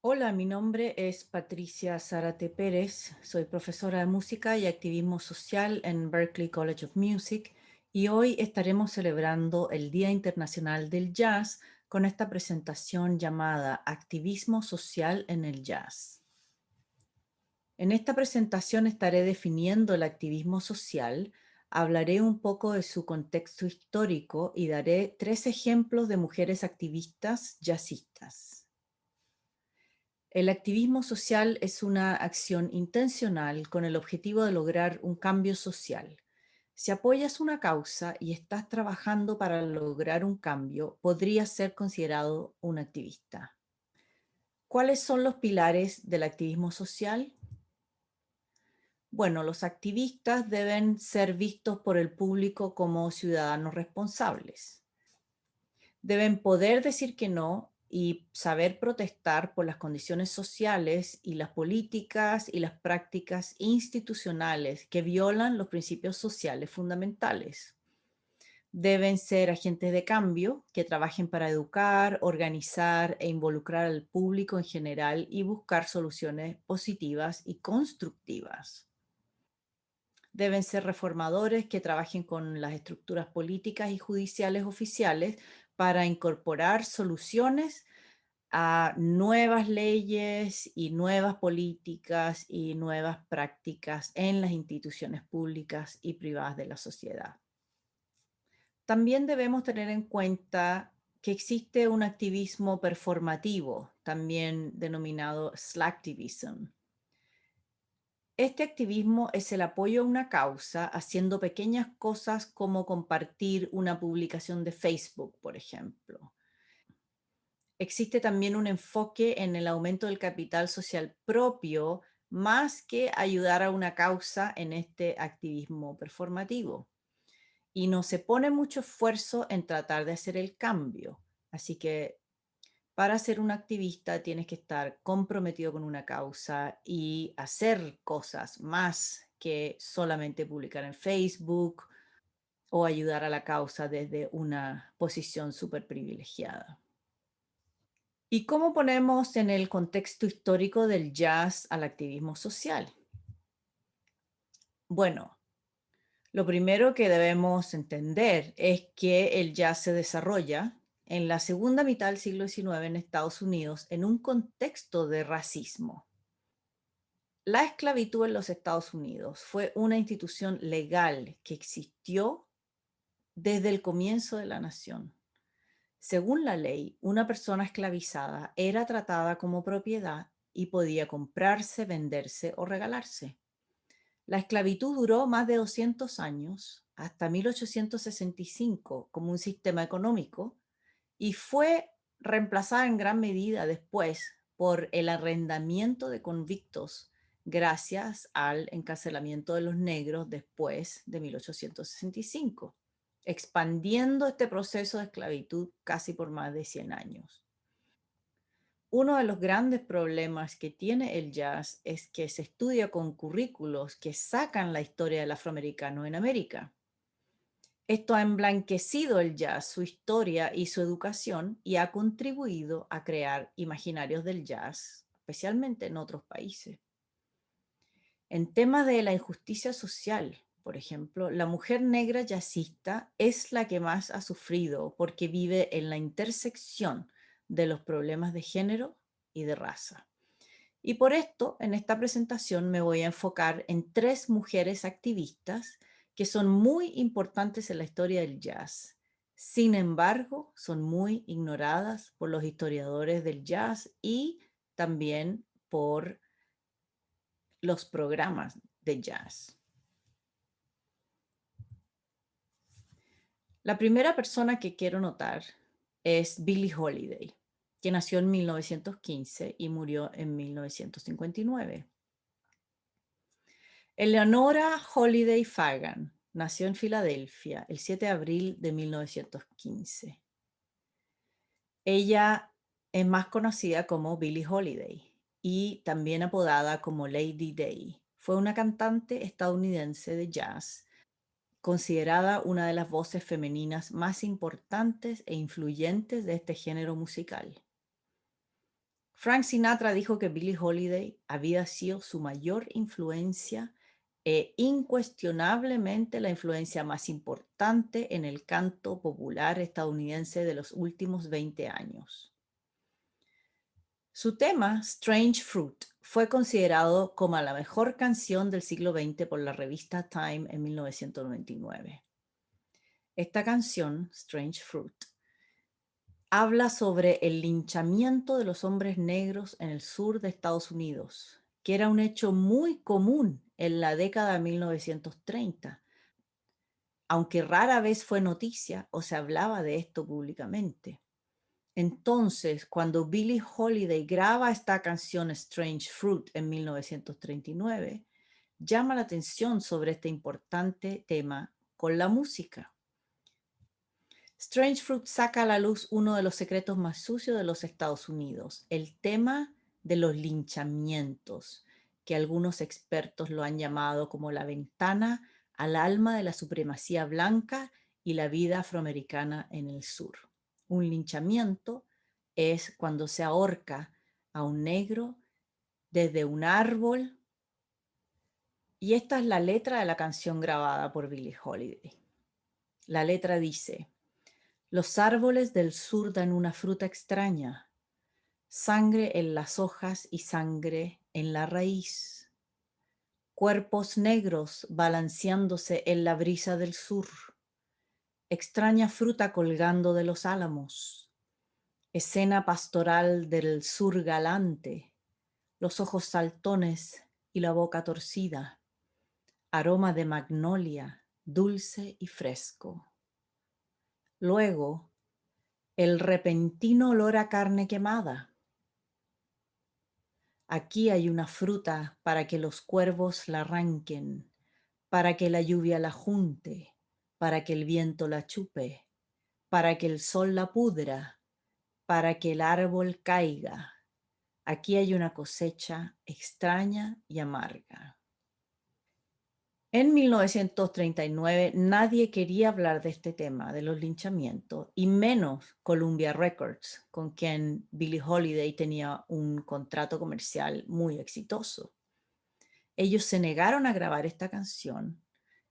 Hola, mi nombre es Patricia Zárate Pérez, soy profesora de música y activismo social en Berklee College of Music y hoy estaremos celebrando el Día Internacional del Jazz con esta presentación llamada Activismo Social en el Jazz. En esta presentación estaré definiendo el activismo social, hablaré un poco de su contexto histórico y daré 3 ejemplos de mujeres activistas jazzistas. El activismo social es una acción intencional con el objetivo de lograr un cambio social. Si apoyas una causa y estás trabajando para lograr un cambio, podrías ser considerado un activista. ¿Cuáles son los pilares del activismo social? Bueno, los activistas deben ser vistos por el público como ciudadanos responsables. Deben poder decir que no y saber protestar por las condiciones sociales y las políticas y las prácticas institucionales que violan los principios sociales fundamentales. Deben ser agentes de cambio que trabajen para educar, organizar e involucrar al público en general y buscar soluciones positivas y constructivas. Deben ser reformadores que trabajen con las estructuras políticas y judiciales oficiales para incorporar soluciones a nuevas leyes y nuevas políticas y nuevas prácticas en las instituciones públicas y privadas de la sociedad. También debemos tener en cuenta que existe un activismo performativo, también denominado slacktivism. Este activismo es el apoyo a una causa haciendo pequeñas cosas como compartir una publicación de Facebook, por ejemplo. Existe también un enfoque en el aumento del capital social propio, más que ayudar a una causa en este activismo performativo. Y no se pone mucho esfuerzo en tratar de hacer el cambio. Así que para ser un activista tienes que estar comprometido con una causa y hacer cosas más que solamente publicar en Facebook o ayudar a la causa desde una posición súper privilegiada. ¿Y cómo ponemos en el contexto histórico del jazz al activismo social? Bueno, lo primero que debemos entender es que el jazz se desarrolla en la segunda mitad del siglo XIX en Estados Unidos en un contexto de racismo. La esclavitud en los Estados Unidos fue una institución legal que existió desde el comienzo de la nación. Según la ley, una persona esclavizada era tratada como propiedad y podía comprarse, venderse o regalarse. La esclavitud duró más de 200 años, hasta 1865, como un sistema económico, y fue reemplazada en gran medida después por el arrendamiento de convictos gracias al encarcelamiento de los negros después de 1865, expandiendo este proceso de esclavitud casi por más de 100 años. Uno de los grandes problemas que tiene el jazz es que se estudia con currículos que sacan la historia del afroamericano en América. Esto ha emblanquecido el jazz, su historia y su educación y ha contribuido a crear imaginarios del jazz, especialmente en otros países. En temas de la injusticia social, por ejemplo, la mujer negra jazzista es la que más ha sufrido porque vive en la intersección de los problemas de género y de raza. Y por esto, en esta presentación me voy a enfocar en 3 mujeres activistas que son muy importantes en la historia del jazz. Sin embargo, son muy ignoradas por los historiadores del jazz y también por los programas de jazz. La primera persona que quiero notar es Billie Holiday, que nació en 1915 y murió en 1959. Eleonora Holiday Fagan nació en Filadelfia el 7 de abril de 1915. Ella es más conocida como Billie Holiday y también apodada como Lady Day. Fue una cantante estadounidense de jazz, considerada una de las voces femeninas más importantes e influyentes de este género musical. Frank Sinatra dijo que Billie Holiday había sido su mayor influencia e incuestionablemente la influencia más importante en el canto popular estadounidense de los últimos 20 años. Su tema, Strange Fruit, fue considerado como la mejor canción del siglo XX por la revista Time en 1999. Esta canción, Strange Fruit, habla sobre el linchamiento de los hombres negros en el sur de Estados Unidos, que era un hecho muy común en la década de 1930, aunque rara vez fue noticia o se hablaba de esto públicamente. Entonces, cuando Billie Holiday graba esta canción Strange Fruit en 1939, llama la atención sobre este importante tema con la música. Strange Fruit saca a la luz uno de los secretos más sucios de los Estados Unidos, el tema de los linchamientos, que algunos expertos lo han llamado como la ventana al alma de la supremacía blanca y la vida afroamericana en el sur. Un linchamiento es cuando se ahorca a un negro desde un árbol, y esta es la letra de la canción grabada por Billie Holiday. La letra dice: los árboles del sur dan una fruta extraña, sangre en las hojas y sangre en la raíz. Cuerpos negros balanceándose en la brisa del sur. Extraña fruta colgando de los álamos. Escena pastoral del sur galante. Los ojos saltones y la boca torcida. Aroma de magnolia, dulce y fresco. Luego, el repentino olor a carne quemada. Aquí hay una fruta para que los cuervos la arranquen, para que la lluvia la junte, para que el viento la chupe, para que el sol la pudra, para que el árbol caiga. Aquí hay una cosecha extraña y amarga. En 1939 nadie quería hablar de este tema, de los linchamientos, y menos Columbia Records, con quien Billie Holiday tenía un contrato comercial muy exitoso. Ellos se negaron a grabar esta canción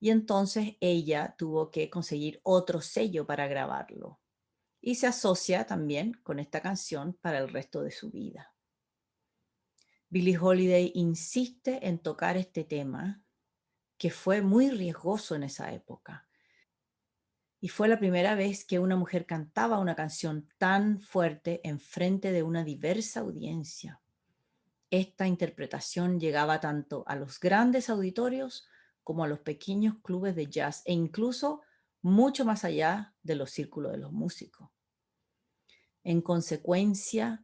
y entonces ella tuvo que conseguir otro sello para grabarlo. Y se asocia también con esta canción para el resto de su vida. Billie Holiday insiste en tocar este tema, que fue muy riesgoso en esa época. Y fue la primera vez que una mujer cantaba una canción tan fuerte en frente de una diversa audiencia. Esta interpretación llegaba tanto a los grandes auditorios como a los pequeños clubes de jazz e incluso mucho más allá de los círculos de los músicos. En consecuencia,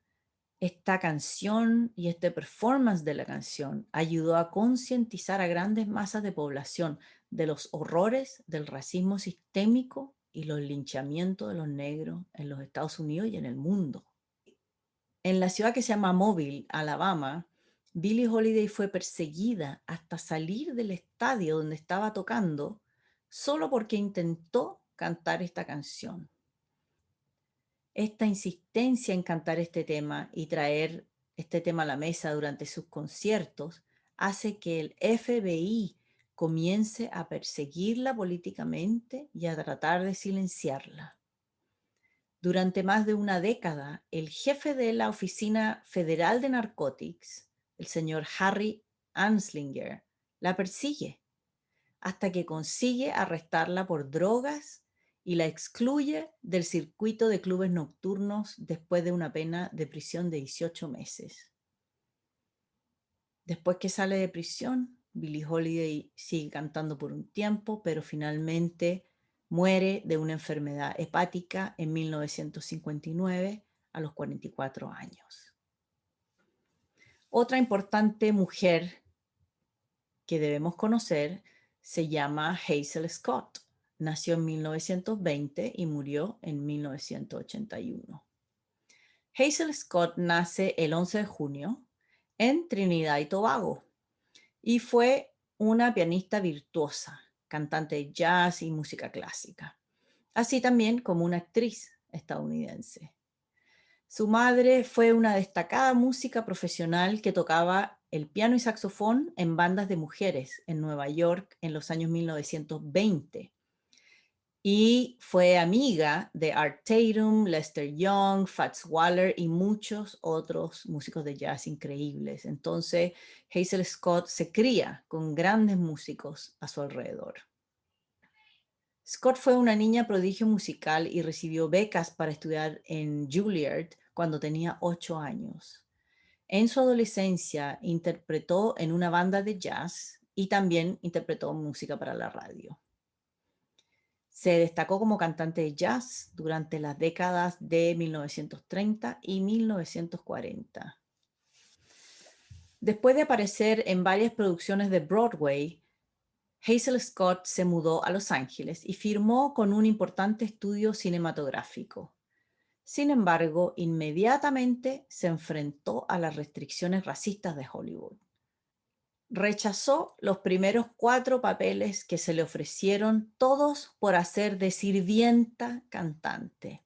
esta canción y este performance de la canción ayudó a concientizar a grandes masas de población de los horrores del racismo sistémico y los linchamientos de los negros en los Estados Unidos y en el mundo. En la ciudad que se llama Mobile, Alabama, Billie Holiday fue perseguida hasta salir del estadio donde estaba tocando solo porque intentó cantar esta canción. Esta insistencia en cantar este tema y traer este tema a la mesa durante sus conciertos hace que el FBI comience a perseguirla políticamente y a tratar de silenciarla. Durante más de una década, el jefe de la Oficina Federal de Narcóticos, el señor Harry Anslinger, la persigue hasta que consigue arrestarla por drogas y la excluye del circuito de clubes nocturnos después de una pena de prisión de 18 meses. Después que sale de prisión, Billie Holiday sigue cantando por un tiempo, pero finalmente muere de una enfermedad hepática en 1959 a los 44 años. Otra importante mujer que debemos conocer se llama Hazel Scott. Nació en 1920 y murió en 1981. Hazel Scott nace el 11 de junio en Trinidad y Tobago y fue una pianista virtuosa, cantante de jazz y música clásica, así también como una actriz estadounidense. Su madre fue una destacada música profesional que tocaba el piano y saxofón en bandas de mujeres en Nueva York en los años 1920 y fue amiga de Art Tatum, Lester Young, Fats Waller y muchos otros músicos de jazz increíbles. Entonces, Hazel Scott se cría con grandes músicos a su alrededor. Scott fue una niña prodigio musical y recibió becas para estudiar en Juilliard cuando tenía 8 años. En su adolescencia interpretó en una banda de jazz y también interpretó música para la radio. Se destacó como cantante de jazz durante las décadas de 1930 y 1940. Después de aparecer en varias producciones de Broadway, Hazel Scott se mudó a Los Ángeles y firmó con un importante estudio cinematográfico. Sin embargo, inmediatamente se enfrentó a las restricciones racistas de Hollywood. Rechazó los primeros 4 papeles que se le ofrecieron, todos por hacer de sirvienta cantante.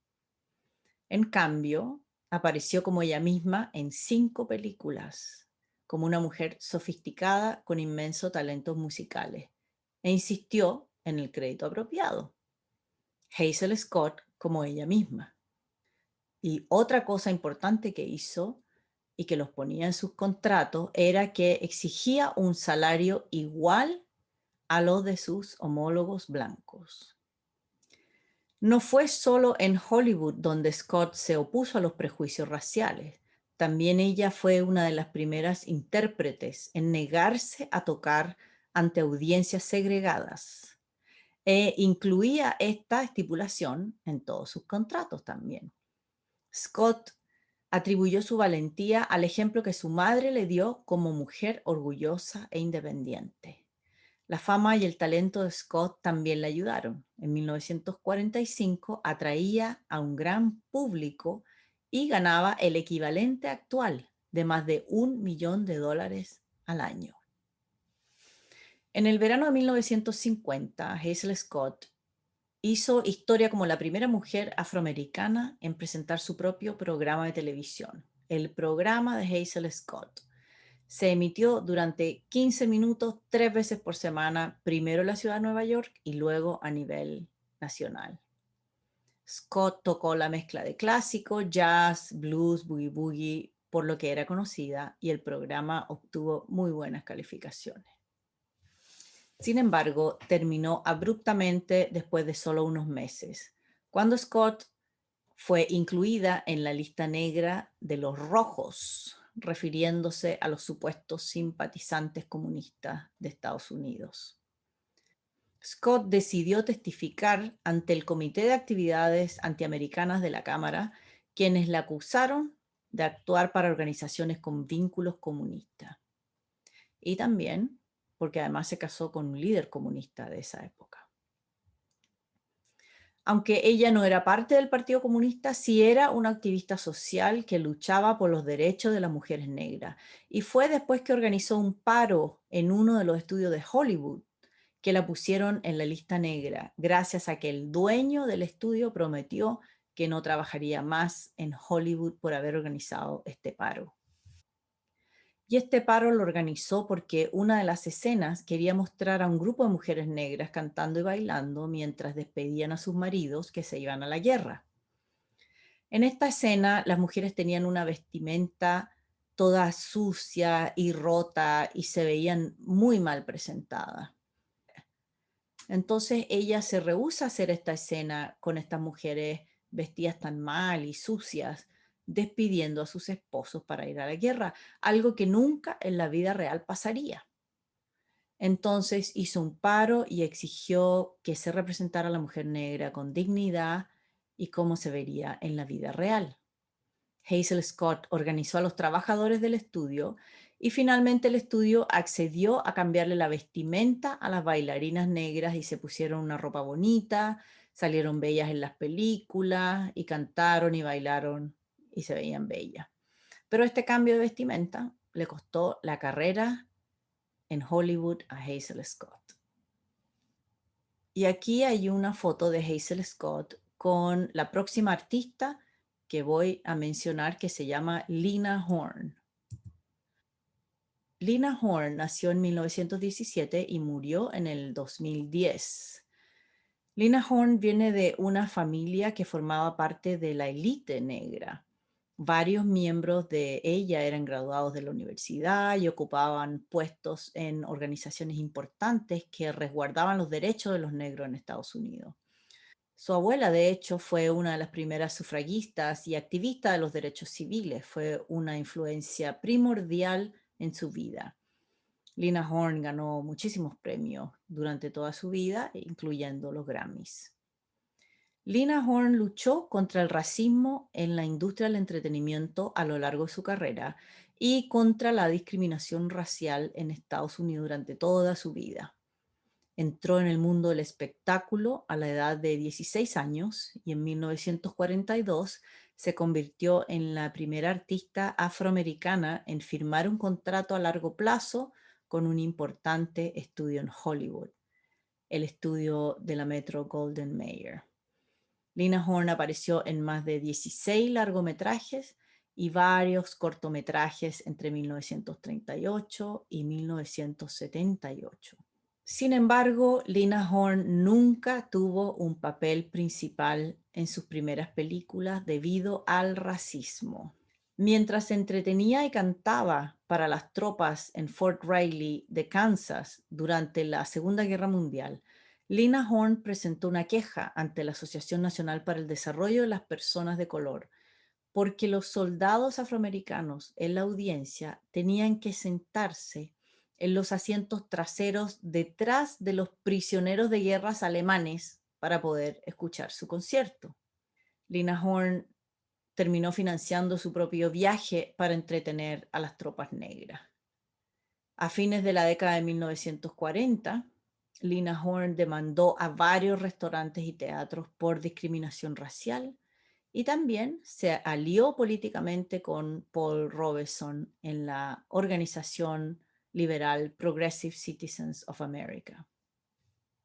En cambio, apareció como ella misma en 5 películas, como una mujer sofisticada con inmensos talentos musicales, e insistió en el crédito apropiado. Hazel Scott como ella misma. Y otra cosa importante que hizo y que los ponía en sus contratos era que exigía un salario igual a los de sus homólogos blancos. No fue solo en Hollywood donde Scott se opuso a los prejuicios raciales. También ella fue una de las primeras intérpretes en negarse a tocar ante audiencias segregadas. E incluía esta estipulación en todos sus contratos también. Scott atribuyó su valentía al ejemplo que su madre le dio como mujer orgullosa e independiente. La fama y el talento de Scott también le ayudaron. En 1945 atraía a un gran público y ganaba el equivalente actual de más de $1.000.000 al año. En el verano de 1950, Hazel Scott hizo historia como la primera mujer afroamericana en presentar su propio programa de televisión, el programa de Hazel Scott. Se emitió durante 15 minutos, 3 veces por semana, primero en la ciudad de Nueva York y luego a nivel nacional. Scott tocó la mezcla de clásico, jazz, blues, boogie boogie, por lo que era conocida, y el programa obtuvo muy buenas calificaciones. Sin embargo, terminó abruptamente después de solo unos meses, cuando Scott fue incluida en la lista negra de los rojos, refiriéndose a los supuestos simpatizantes comunistas de Estados Unidos. Scott decidió testificar ante el Comité de Actividades Antiamericanas de la Cámara, quienes la acusaron de actuar para organizaciones con vínculos comunistas. Y también porque además se casó con un líder comunista de esa época. Aunque ella no era parte del Partido Comunista, sí era una activista social que luchaba por los derechos de las mujeres negras. Y fue después que organizó un paro en uno de los estudios de Hollywood que la pusieron en la lista negra, gracias a que el dueño del estudio prometió que no trabajaría más en Hollywood por haber organizado este paro. Y este paro lo organizó porque una de las escenas quería mostrar a un grupo de mujeres negras cantando y bailando mientras despedían a sus maridos que se iban a la guerra. En esta escena, las mujeres tenían una vestimenta toda sucia y rota y se veían muy mal presentadas. Entonces ella se rehúsa a hacer esta escena con estas mujeres vestidas tan mal y sucias, despidiendo a sus esposos para ir a la guerra, algo que nunca en la vida real pasaría. Entonces hizo un paro y exigió que se representara a la mujer negra con dignidad y cómo se vería en la vida real. Hazel Scott organizó a los trabajadores del estudio y finalmente el estudio accedió a cambiarle la vestimenta a las bailarinas negras y se pusieron una ropa bonita, salieron bellas en las películas y cantaron y bailaron y se veían bellas. Pero este cambio de vestimenta le costó la carrera en Hollywood a Hazel Scott. Y aquí hay una foto de Hazel Scott con la próxima artista que voy a mencionar que se llama Lena Horne. Lena Horne nació en 1917 y murió en el 2010. Lena Horne viene de una familia que formaba parte de la élite negra. Varios miembros de ella eran graduados de la universidad y ocupaban puestos en organizaciones importantes que resguardaban los derechos de los negros en Estados Unidos. Su abuela, de hecho, fue una de las primeras sufragistas y activista de los derechos civiles. Fue una influencia primordial en su vida. Lena Horne ganó muchísimos premios durante toda su vida, incluyendo los Grammys. Lena Horne luchó contra el racismo en la industria del entretenimiento a lo largo de su carrera y contra la discriminación racial en Estados Unidos durante toda su vida. Entró en el mundo del espectáculo a la edad de 16 años y en 1942 se convirtió en la primera artista afroamericana en firmar un contrato a largo plazo con un importante estudio en Hollywood, el estudio de la Metro-Goldwyn-Mayer. Lena Horne apareció en más de 16 largometrajes y varios cortometrajes entre 1938 y 1978. Sin embargo, Lena Horne nunca tuvo un papel principal en sus primeras películas debido al racismo. Mientras se entretenía y cantaba para las tropas en Fort Riley de Kansas durante la Segunda Guerra Mundial, Lena Horne presentó una queja ante la Asociación Nacional para el Desarrollo de las Personas de Color, porque los soldados afroamericanos en la audiencia tenían que sentarse en los asientos traseros detrás de los prisioneros de guerras alemanes para poder escuchar su concierto. Lena Horne terminó financiando su propio viaje para entretener a las tropas negras. A fines de la década de 1940, Lena Horne demandó a varios restaurantes y teatros por discriminación racial y también se alió políticamente con Paul Robeson en la organización liberal Progressive Citizens of America.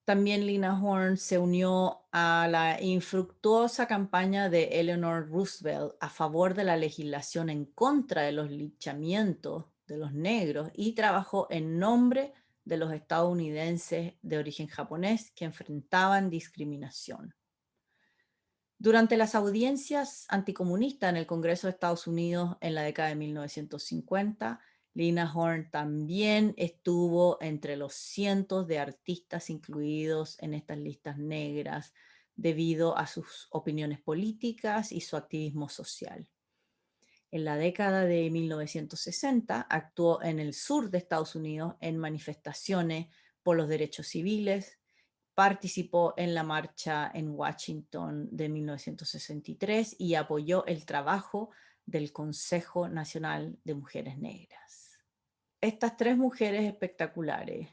También Lena Horne se unió a la infructuosa campaña de Eleanor Roosevelt a favor de la legislación en contra de los linchamientos de los negros y trabajó en nombre de los estadounidenses de origen japonés que enfrentaban discriminación. Durante las audiencias anticomunistas en el Congreso de Estados Unidos en la década de 1950, Lena Horne también estuvo entre los cientos de artistas incluidos en estas listas negras debido a sus opiniones políticas y su activismo social. En la década de 1960 actuó en el sur de Estados Unidos en manifestaciones por los derechos civiles. Participó en la marcha en Washington de 1963 y apoyó el trabajo del Consejo Nacional de Mujeres Negras. Estas tres mujeres espectaculares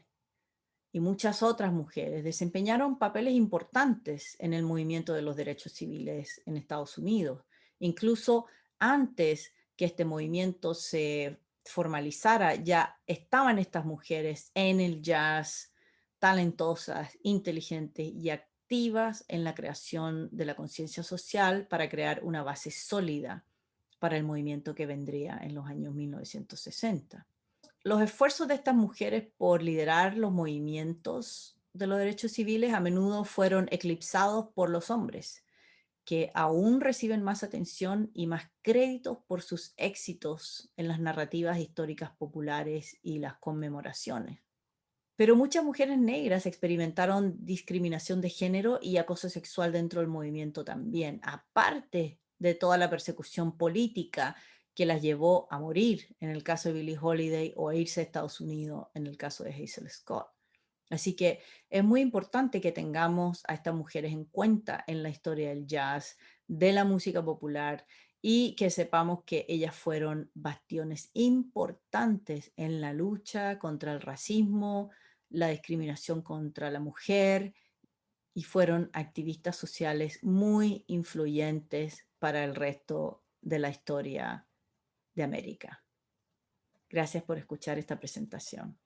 y muchas otras mujeres desempeñaron papeles importantes en el movimiento de los derechos civiles en Estados Unidos. Incluso antes que este movimiento se formalizara, ya estaban estas mujeres en el jazz, talentosas, inteligentes y activas en la creación de la conciencia social para crear una base sólida para el movimiento que vendría en los años 1960. Los esfuerzos de estas mujeres por liderar los movimientos de los derechos civiles a menudo fueron eclipsados por los hombres, que aún reciben más atención y más créditos por sus éxitos en las narrativas históricas populares y las conmemoraciones. Pero muchas mujeres negras experimentaron discriminación de género y acoso sexual dentro del movimiento también, aparte de toda la persecución política que las llevó a morir en el caso de Billie Holiday o a irse a Estados Unidos en el caso de Hazel Scott. Así que es muy importante que tengamos a estas mujeres en cuenta en la historia del jazz, de la música popular y que sepamos que ellas fueron bastiones importantes en la lucha contra el racismo, la discriminación contra la mujer y fueron activistas sociales muy influyentes para el resto de la historia de América. Gracias por escuchar esta presentación.